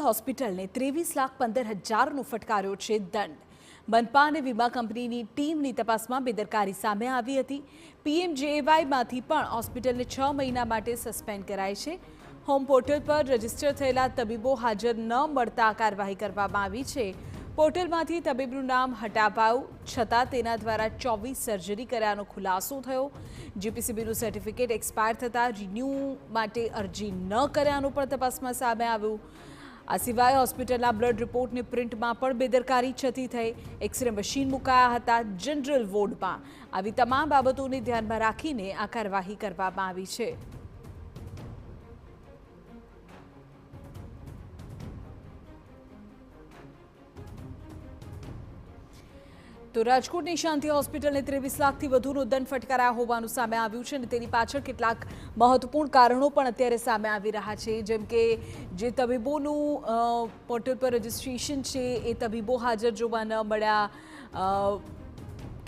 હોસ્પિટલને 23,15,000નો ફટકાર્યો છે દંડ। મનપા અને વીમા કંપનીની ટીમની તપાસમાં બેદરકારી સામે આવી હતી। પીએમજેએવાયમાંથી પણ હોસ્પિટલને 6 મહિના માટે સસ્પેન્ડ કરાઈ છે। હોમ પોર્ટલ પર રજીસ્ટર થયેલા તબીબો હાજર ન મળતા કાર્યવાહી કરવામાં આવી છે। પોર્ટલમાંથી તબીબનું નામ હટાવાયું છતાં તેના દ્વારા 24 સર્જરી કર્યાનો ખુલાસો થયો। જીપીસીબીનું સર્ટિફિકેટ એક્સપાયર થતાં રિન્યૂ માટે અરજી ન કર્યાનું પણ તપાસમાં સામે આવ્યું। આ સિવાય હોસ્પિટલના બ્લડ રિપોર્ટની પ્રિન્ટમાં પણ બેદરકારી છતી થઈ। એક્સરે મશીન મુકાયા હતા જનરલ વોર્ડમાં। આવી તમામ બાબતોને ધ્યાનમાં રાખીને આ કાર્યવાહી કરવામાં આવી છે। તો રાજકોટની શાંતિ હોસ્પિટલને 23 લાખથી વધુનો દંડ ફટકારાયો હોવાનું સામે આવ્યું છે અને તેની પાછળ કેટલાક મહત્વપૂર્ણ કારણો પણ અત્યારે સામે આવી રહ્યા છે। જેમ કે જે તબીબોનું પોર્ટલ પર રજિસ્ટ્રેશન છે એ તબીબો હાજર જોવા ન મળ્યા।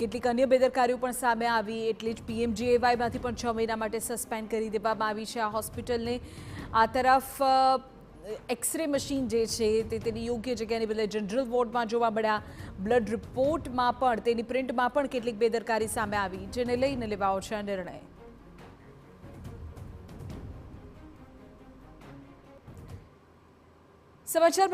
કેટલીક અન્ય બેદરકારીઓ પણ સામે આવી એટલે જ પીએમજેએવાયમાંથી પણ 6 મહિના માટે સસ્પેન્ડ કરી દેવામાં આવી છે આ હોસ્પિટલને। આ તરફ એક્સરે મશીન જે છે તે તેની યોગ્ય જગ્યાની બદલે જનરલ વોર્ડમાં જોવા મળ્યા। બ્લડ રિપોર્ટમાં પણ તેની પ્રિન્ટમાં પણ કેટલીક બેદરકારી સામે આવી જેને લઈને લેવાયો છે આ નિર્ણય। સમાચાર